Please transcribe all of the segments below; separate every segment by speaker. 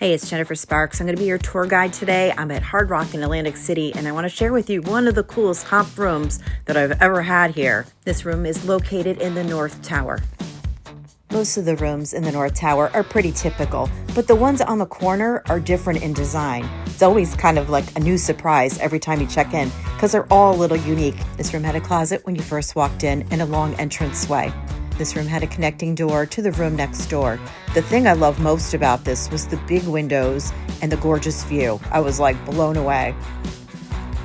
Speaker 1: Hey, it's Jennifer Sparks. I'm going to be your tour guide today. I'm at Hard Rock in Atlantic City, and I want to share with you one of the coolest comp rooms that I've ever had here. This room is located in the North Tower. Most of the rooms in the North Tower are pretty typical, but the ones on the corner are different in design. It's always kind of like a new surprise every time you check in because they're all a little unique. This room had a closet when you first walked in and a long entranceway. This room had a connecting door to the room next door. The thing I loved most about this was the big windows and the gorgeous view. I was like blown away.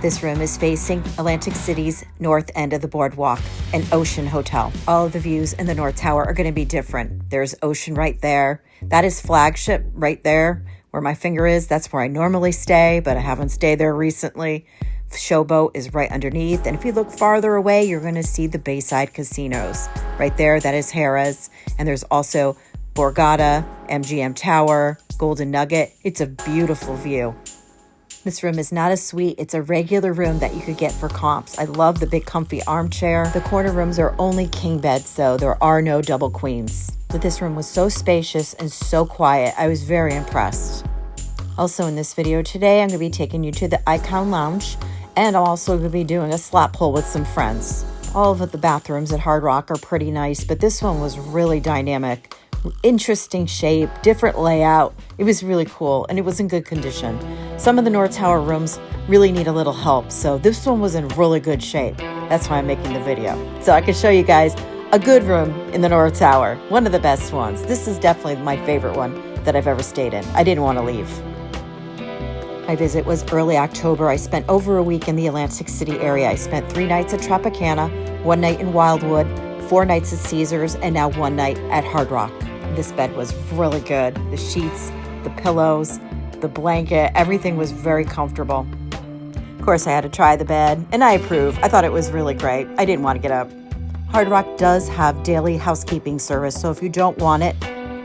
Speaker 1: This room is facing Atlantic City's north end of the Boardwalk, an ocean hotel. All of the views in the North Tower are going to be different. There's ocean right there. That is Flagship right there where my finger is. That's where I normally stay, but I haven't stayed there recently. Showboat is right underneath, and if you look farther away, you're going to see the Bayside casinos. Right there, that is Harrah's, and there's also Borgata, MGM Tower, Golden Nugget. It's a beautiful view. This room is not a suite, it's a regular room that you could get for comps. I love the big comfy armchair. The corner rooms are only king beds, so there are no double queens. But this room was so spacious and so quiet, I was very impressed. Also in this video today, I'm going to be taking you to the Icon Lounge, and I'm also going to be doing a slap pull with some friends. All of the bathrooms at Hard Rock are pretty nice, but this one was really dynamic. Interesting shape, different layout. It was really cool, and it was in good condition. Some of the North Tower rooms really need a little help, so this one was in really good shape. That's why I'm making the video. So I can show you guys a good room in the North Tower. One of the best ones. This is definitely my favorite one that I've ever stayed in. I didn't want to leave. My visit was early October. I spent over a week in the Atlantic City area. I spent 3 nights at Tropicana, 1 night in Wildwood, 4 nights at Caesars, and now 1 night at Hard Rock. This bed was really good. The sheets, the pillows, the blanket, everything was very comfortable. Of course, I had to try the bed, and I approve. I thought it was really great. I didn't want to get up. Hard Rock does have daily housekeeping service, so if you don't want it,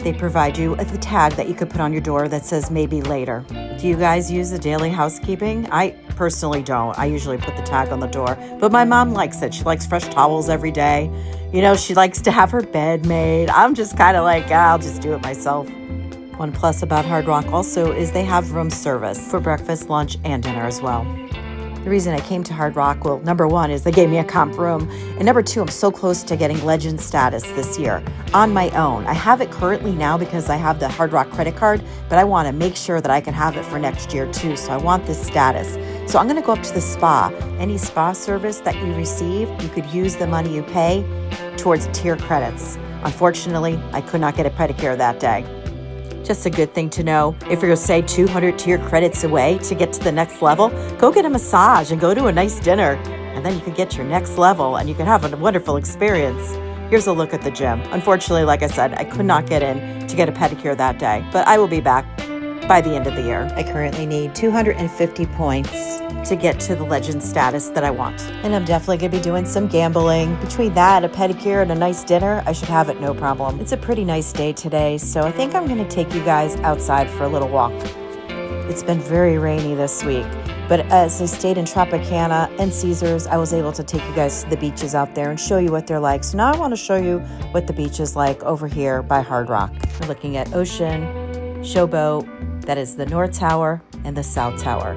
Speaker 1: they provide you with a tag that you could put on your door that says maybe later. Do you guys use the daily housekeeping? I personally don't. I usually put the tag on the door, but my mom likes it. She likes fresh towels every day. You know, she likes to have her bed made. I'm just kind of like, I'll just do it myself. One plus about Hard Rock also is they have room service for breakfast, lunch, and dinner as well. The reason I came to Hard Rock, well, number 1 is they gave me a comp room. And number 2, I'm so close to getting legend status this year on my own. I have it currently now because I have the Hard Rock credit card, but I want to make sure that I can have it for next year too. So I want this status. So I'm going to go up to the spa. Any spa service that you receive, you could use the money you pay towards tier credits. Unfortunately, I could not get a pedicure that day. Just a good thing to know. If you're, say, 200 tier credits away to get to the next level, go get a massage and go to a nice dinner. And then you can get your next level and you can have a wonderful experience. Here's a look at the gym. Unfortunately, like I said, I could not get in to get a pedicure that day, but I will be back by the end of the year. I currently need 250 points to get to the legend status that I want. And I'm definitely going to be doing some gambling. Between that, a pedicure, and a nice dinner, I should have it no problem. It's a pretty nice day today, so I think I'm going to take you guys outside for a little walk. It's been very rainy this week, but as I stayed in Tropicana and Caesars, I was able to take you guys to the beaches out there and show you what they're like. So now I want to show you what the beach is like over here by Hard Rock. We're looking at Ocean, Showboat, that is the North Tower and the South Tower.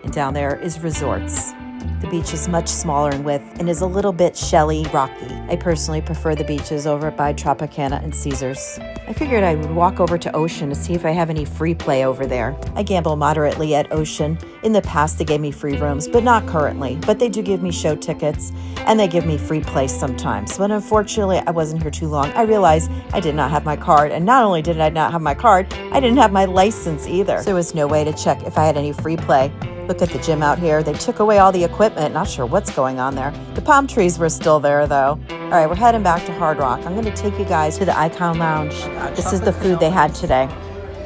Speaker 1: And down there is Resorts. The beach is much smaller in width and is a little bit shelly, rocky. I personally prefer the beaches over by Tropicana and Caesars. I figured I would walk over to Ocean to see if I have any free play over there. I gamble moderately at Ocean. In the past, they gave me free rooms, but not currently. But they do give me show tickets, and they give me free play sometimes. But unfortunately, I wasn't here too long. I realized I did not have my card, and not only did I not have my card, I didn't have my license either. So there was no way to check if I had any free play. Look at the gym out here. They took away all the equipment. Not sure what's going on there. The palm trees were still there, though. All right, we're heading back to Hard Rock. I'm going to take you guys to the Icon Lounge. This is the food they had today.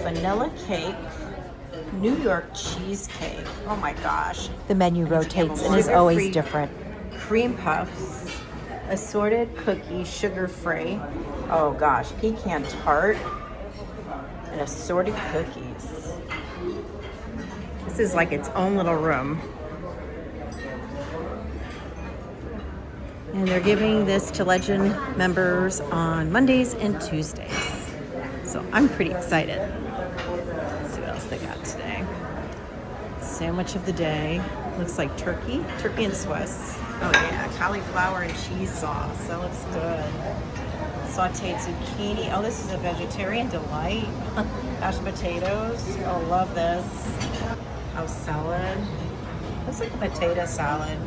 Speaker 1: Vanilla cake, New York cheesecake. Oh my gosh. The menu rotates and is always different. Cream puffs, assorted cookies, sugar-free. Oh gosh, pecan tart, and assorted cookies. This is like its own little room. And they're giving this to Legend members on Mondays and Tuesdays. So I'm pretty excited. So sandwich of the day. Looks like turkey and Swiss. Oh yeah, cauliflower and cheese sauce. That looks good. Sauteed zucchini. Oh, this is a vegetarian delight. Mashed potatoes. Oh, love this. Oh, salad. Looks like a potato salad.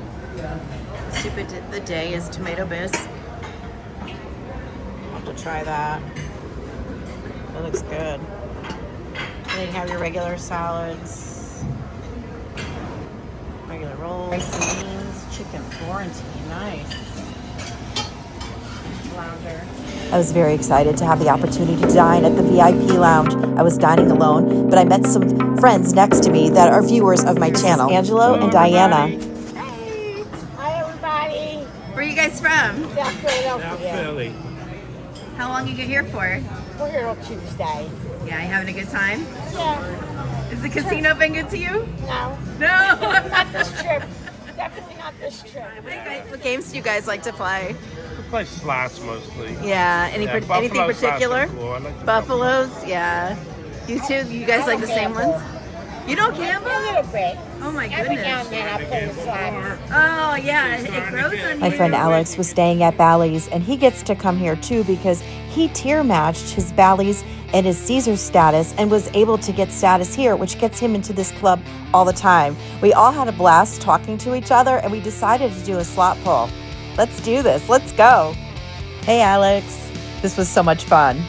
Speaker 1: Soup of the day is tomato bisque. I'll have to try that. That looks good. And then you have your regular salads. Regular rolls, beans, chicken Florentine. Nice. Flounder. I was very excited to have the opportunity to dine at the VIP lounge. I was dining alone, but I met some friends next to me that are viewers of my channel. Angelo and Diana.
Speaker 2: Hey! Hi, everybody!
Speaker 1: Where are you guys from?
Speaker 2: South Philadelphia.
Speaker 3: South Philly.
Speaker 1: How long you get here for?
Speaker 2: We're here on Tuesday.
Speaker 1: Yeah, you having a good time?
Speaker 2: Yeah.
Speaker 1: Has the casino been good to you?
Speaker 2: No.
Speaker 1: No.
Speaker 2: Not this trip. Definitely not this trip.
Speaker 1: What games do you guys like to play?
Speaker 3: We play slots mostly.
Speaker 1: Yeah. Anything
Speaker 3: Buffalo slots
Speaker 1: particular?
Speaker 3: are cool. I like the
Speaker 1: Buffaloes? Yeah. You too? You guys like the same ones? You don't gamble?
Speaker 2: A little bit.
Speaker 1: Oh my
Speaker 2: Every now
Speaker 1: goodness.
Speaker 2: and then I play the slots.
Speaker 1: Oh yeah, it grows on you.
Speaker 4: My friend Alex was staying at Bally's, and he gets to come here too because he tier matched his Bally's and his Caesar status and was able to get status here, which gets him into this club all the time. We all had a blast talking to each other, and we decided to do a slot pull. Let's do this. Let's go. Hey, Alex. This was so much fun.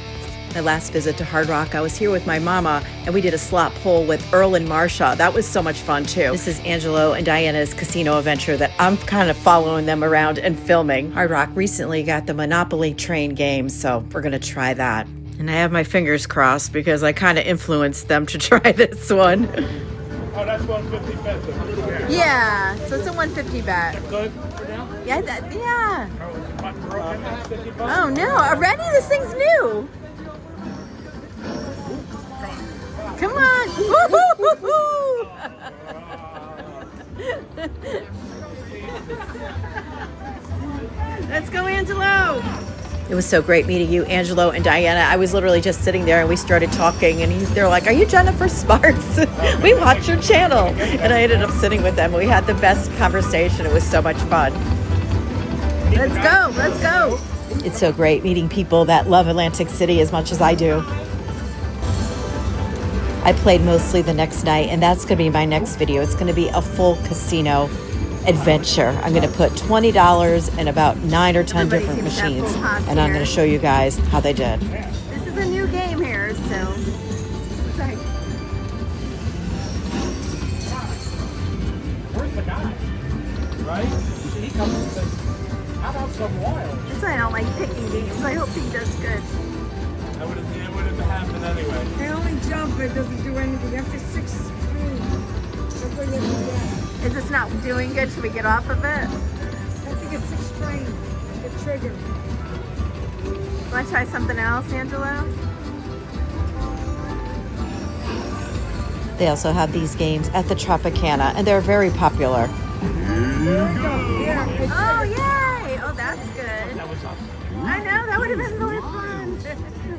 Speaker 4: My last visit to Hard Rock, I was here with my mama, and we did a slot pull with Earl and Marsha. That was so much fun, too. This is Angelo and Diana's casino adventure that I'm kind of following them around and filming. Hard Rock recently got the Monopoly train game, so we're going to try that. And I have my fingers crossed because I kind of influenced them to try this one.
Speaker 3: Oh, that's 150 pesos.
Speaker 1: Yeah, so it's a 150 bet.
Speaker 3: Good for now?
Speaker 1: Yeah, yeah.
Speaker 3: Oh, 50 bucks?
Speaker 1: Oh, no, already? This thing's new. Come on. Woo-hoo-hoo-hoo. Let's go, Angelo. It was so great meeting you, Angelo and Diana. I was literally just sitting there and we started talking and they're like, are you Jennifer Sparks? We watch your channel. And I ended up sitting with them. We had the best conversation. It was so much fun. Let's go. Let's go. It's so great meeting people that love Atlantic City as much as I do. I played mostly the next night, and that's going to be my next video. It's going to be a full casino adventure. I'm going to put $20 in about 9 or 10 different machines, and I'm going to show you guys how they did. This is a new game here, so.
Speaker 3: Where's the guy? Right? He comes and says, how about some wild?
Speaker 1: That's why I don't like picking games. I hope he does good.
Speaker 3: It would have happened anyway.
Speaker 5: I only jump, but it doesn't do anything. After 6 screens, that's all you have to get.
Speaker 1: Is this not doing good? Should we get off of it?
Speaker 5: I think it's 6 trains. The trigger.
Speaker 1: Want to try something else, Angelo? They also have these games at the Tropicana, and they're very popular. Oh, yay! Oh, that's good.
Speaker 3: That was awesome.
Speaker 1: I know, that would have been really fun.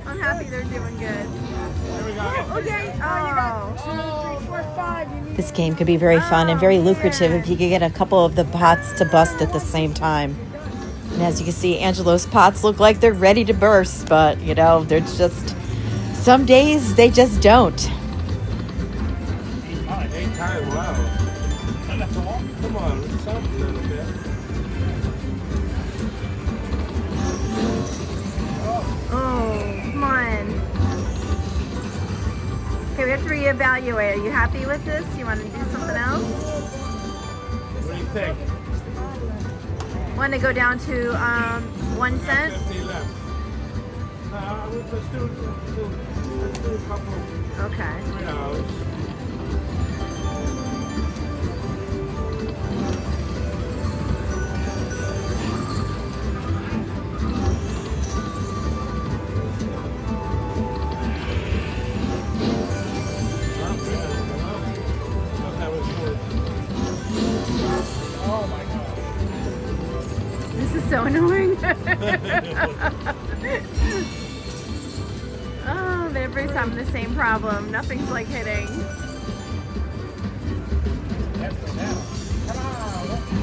Speaker 1: I'm happy they're doing good.
Speaker 3: There we go.
Speaker 5: Okay.
Speaker 1: Oh.
Speaker 5: 2, 3, 4, 5. You need
Speaker 4: This game could be very fun and very lucrative if you could get a couple of the pots to bust at the same time. And as you can see, Angelo's pots look like they're ready to burst, but, you know, they're just, some days they just don't.
Speaker 3: 8 times, wow. That's a lot. Come on, something a little bit.
Speaker 1: Oh, come on. Okay, we have to reevaluate. Are you happy with this? You want to do something else?
Speaker 3: What do you think?
Speaker 1: Want to go down to 1 cent?
Speaker 3: 50 left. Let's do a couple.
Speaker 1: Okay.
Speaker 3: $3. Oh my God.
Speaker 1: This is so annoying. Oh, everybody's having the same problem. Nothing's like hitting.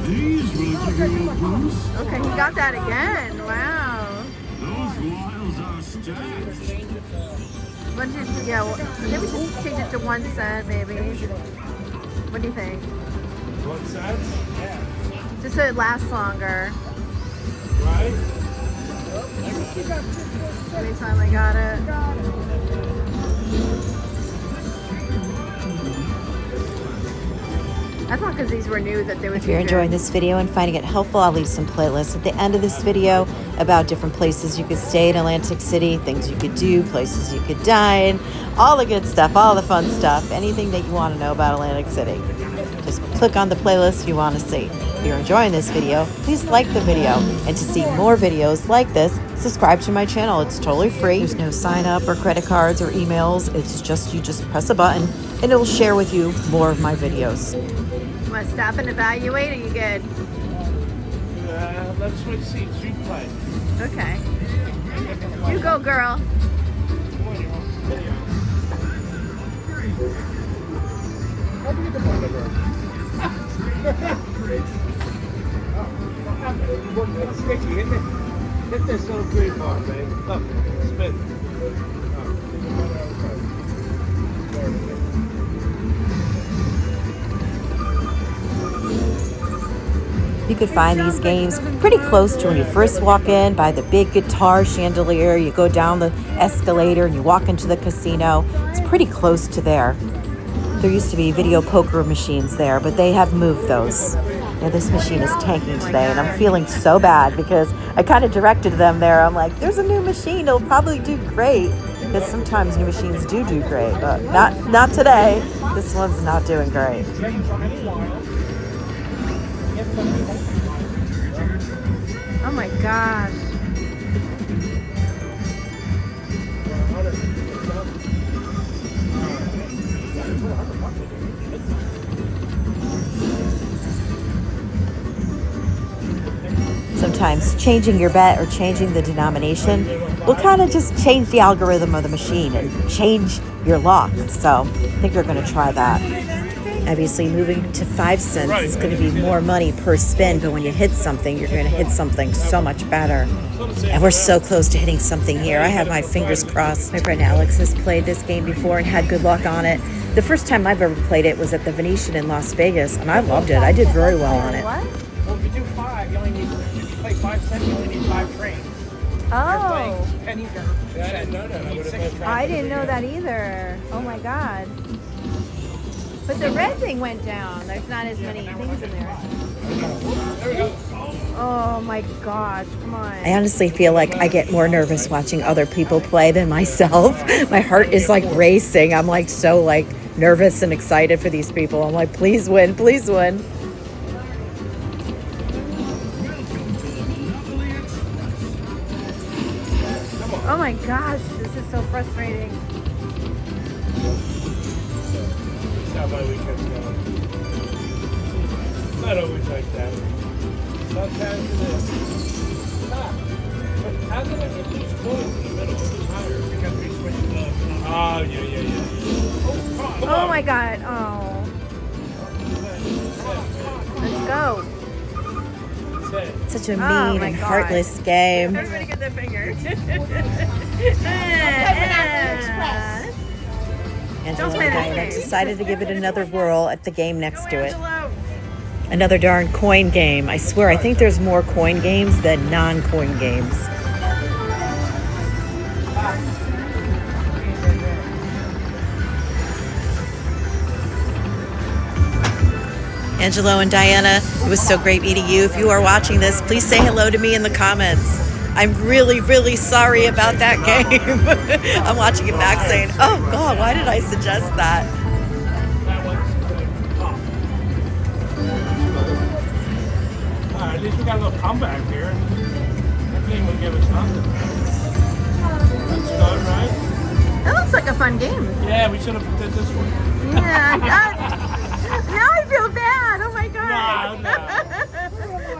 Speaker 6: These will give you a boost.
Speaker 4: Okay, he got that again. Wow.
Speaker 6: Those wiles are stacked.
Speaker 4: What did you, yeah, well, maybe we should change it to 1 cent, maybe. What do you think?
Speaker 3: 1 cent? Yeah.
Speaker 4: Just so it lasts longer.
Speaker 3: Right?
Speaker 4: We finally got it. I thought because these were new that they would
Speaker 1: If you're
Speaker 4: be
Speaker 1: enjoying
Speaker 4: good.
Speaker 1: this video and finding it helpful, I'll leave some playlists at the end of this video about different places you could stay in Atlantic City, things you could do, places you could dine, all the good stuff, all the fun stuff, anything that you want to know about Atlantic City. Just click on the playlist you want to see. If you're enjoying this video, please like the video. And to see more videos like this, subscribe to my channel. It's totally free. There's no sign up or credit cards or emails. It's just, you just press a button and it will share with you more of my videos.
Speaker 4: Want to stop and evaluate? Are you good?
Speaker 3: Let's switch seats. You play.
Speaker 4: Okay. You go, girl.
Speaker 3: How'd you get the phone number? It's sticky, isn't it? Hit this little green bar, babe. Look, spin.
Speaker 1: You could find these games pretty close to when you first walk in by the big guitar chandelier. You go down the escalator and you walk into the casino. It's pretty close to there. There used to be video poker machines there, but they have moved those. Now this machine is tanking today, and I'm feeling so bad because I kind of directed them there. I'm like, there's a new machine. It'll probably do great. Because sometimes new machines do great, but not today. This one's not doing great.
Speaker 4: Oh my gosh.
Speaker 1: Sometimes changing your bet or changing the denomination will kind of just change the algorithm of the machine and change your luck. So I think we're going to try that. Obviously, moving to 5 cents is going to be more money per spin, but when you hit something, you're going to hit something so much better. And we're so close to hitting something here. I have my fingers crossed. My friend Alex has played this game before and had good luck on it. The first time I've ever played it was at the Venetian in Las Vegas, and I loved it. I did very well on it.
Speaker 4: What?
Speaker 3: Well, if you do 5, you only need, if you play 5 cents, you only need 5 trains.
Speaker 4: Oh,
Speaker 3: Pennies are 2 cents. I didn't know that.
Speaker 4: I didn't know that either. Oh my God. But the red thing went down. There's not as many things in there.
Speaker 3: There we go.
Speaker 4: Oh my gosh, come on.
Speaker 1: I honestly feel like I get more nervous watching other people play than myself. My heart is like racing. I'm like so like nervous and excited for these people. I'm like, please win, please win.
Speaker 4: Oh my gosh, this is so frustrating.
Speaker 3: That's how my weekend's going. Not always like that. Sometimes it is. But how did I get these coins in the middle of the tire? Because we switched the... Oh, yeah. Oh, come on.
Speaker 4: Oh my God, oh. Let's go.
Speaker 1: Such a
Speaker 4: Oh
Speaker 1: mean
Speaker 4: my
Speaker 1: and
Speaker 4: God.
Speaker 1: heartless game.
Speaker 4: Everybody get their fingers.
Speaker 1: Angela
Speaker 4: Don't
Speaker 1: and
Speaker 4: play that
Speaker 1: Diana
Speaker 4: game.
Speaker 1: decided to give it another whirl at the game next to it.
Speaker 4: Angelo.
Speaker 1: Another darn coin game. I swear, I think there's more coin games than non-coin games. Angelo and Diana, it was so great meeting you. If you are watching this, please say hello to me in the comments. I'm really, really sorry about that game. I'm watching it back saying, oh God, why did I suggest that?
Speaker 3: At least we got a little comeback here. That game would give us nothing. That's good, right?
Speaker 4: That looks like a fun game.
Speaker 3: Yeah, we should have did this one.
Speaker 4: Yeah. Now I feel bad. Oh my God.
Speaker 3: No.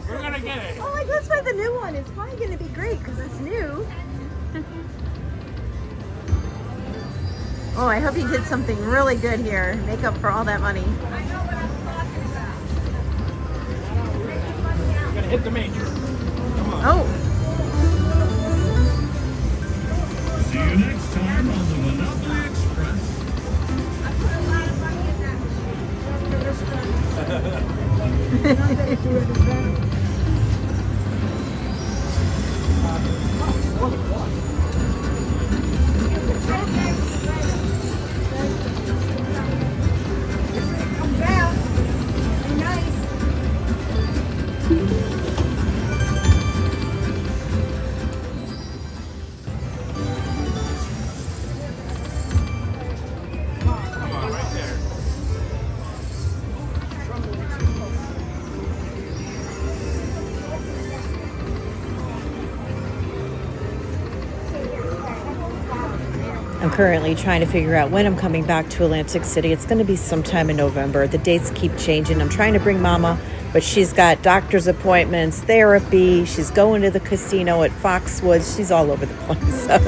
Speaker 3: We're gonna get it.
Speaker 4: Oh, like let's try the new one. It's probably going to be great because it's new. Oh, I hope you did something really good here. Make up for all that money.
Speaker 3: Hit the major. Come on.
Speaker 1: Oh,
Speaker 6: See you next time on the Monopoly Express.
Speaker 5: Comes out. Be nice.
Speaker 3: Come on, right there.
Speaker 1: I'm currently trying to figure out when I'm coming back to Atlantic City. It's going to be sometime in November. The dates keep changing. I'm trying to bring Mama, but she's got doctor's appointments, therapy. She's going to the casino at Foxwoods. She's all over the place. So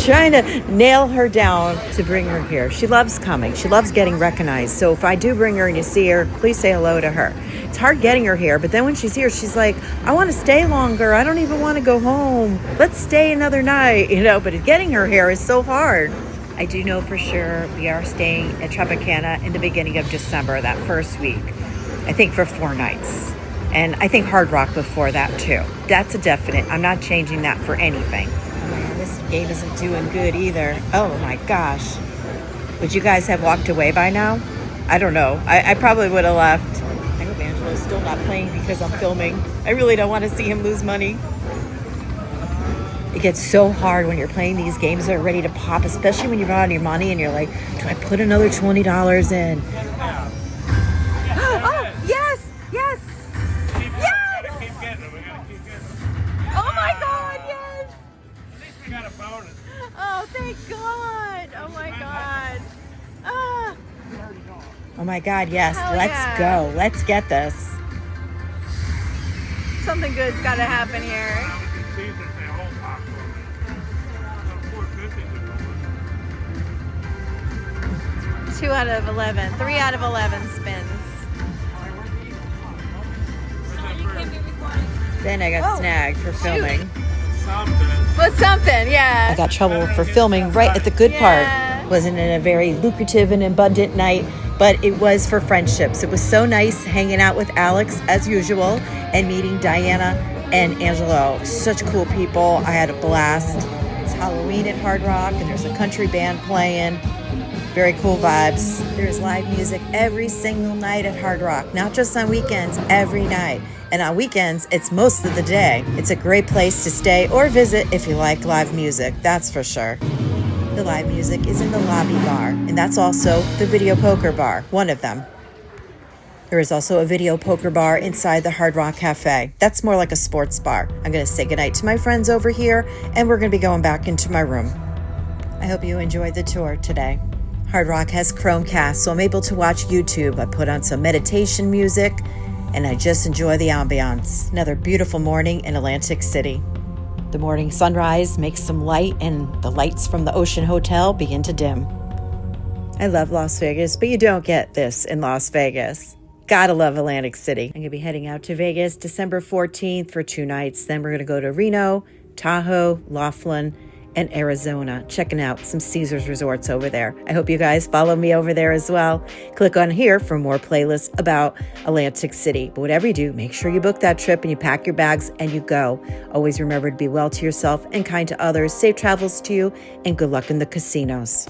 Speaker 1: trying to nail her down to bring her here. She loves coming. She loves getting recognized. So if I do bring her and you see her, please say hello to her. It's hard getting her here, but then when she's here, she's like, I want to stay longer. I don't even want to go home. Let's stay another night, but getting her here is so hard. I do know for sure we are staying at Tropicana in the beginning of December, that first week. I think for 4 nights. And I think Hard Rock before that too. That's a definite. I'm not changing that for anything. Oh man, this game isn't doing good either. Oh my gosh. Would you guys have walked away by now? I don't know. I probably would have left. I hope Angelo's still not playing because I'm filming. I really don't want to see him lose money. It gets so hard when you're playing these games that are ready to pop, especially when you're out on your money and you're like, do I put another $20 in? Oh, yes, yes,
Speaker 3: Keep
Speaker 1: yes!
Speaker 3: getting them. We gotta keep getting them.
Speaker 1: Oh my God, yes!
Speaker 3: At least we got a bonus.
Speaker 1: Oh, thank God. Oh my God. Ah. Oh my God, yes,
Speaker 4: Hell
Speaker 1: let's
Speaker 4: yeah.
Speaker 1: go. Let's get this.
Speaker 4: Something good's got to happen here.
Speaker 3: Caesars, they whole pop for me. 450 is
Speaker 4: 2 out of 11. 3 out of 11 spins.
Speaker 1: Then I got snagged for filming.
Speaker 3: something.
Speaker 4: But something, yeah.
Speaker 1: I got trouble for filming right at the good
Speaker 4: Yeah.
Speaker 1: part. Wasn't in a very lucrative and abundant night, but it was for friendships. It was so nice hanging out with Alex as usual and meeting Diana and Angelo. Such cool people. I had a blast. It's Halloween at Hard Rock and there's a country band playing. Very cool vibes. There's live music every single night at Hard Rock, not just on weekends, every night. And on weekends, it's most of the day. It's a great place to stay or visit if you like live music, that's for sure. The live music is in the lobby bar, and that's also the video poker bar, one of them. There is also a video poker bar inside the Hard Rock Cafe. That's more like a sports bar. I'm going to say goodnight to my friends over here, and we're going to be going back into my room. I hope you enjoyed the tour today. Hard Rock has Chromecast, so I'm able to watch YouTube. I put on some meditation music, and I just enjoy the ambiance. Another beautiful morning in Atlantic City. The morning sunrise makes some light, and the lights from the Ocean Hotel begin to dim. I love Las Vegas, but you don't get this in Las Vegas. Gotta love Atlantic City. I'm gonna be heading out to Vegas December 14th for 2 nights. Then we're gonna go to Reno, Tahoe, Laughlin, and Arizona, checking out some Caesars resorts over there. I hope you guys follow me over there as well. Click on here for more playlists about Atlantic City. But whatever you do, make sure you book that trip and you pack your bags and you go. Always remember to be well to yourself and kind to others. Safe travels to you and good luck in the casinos.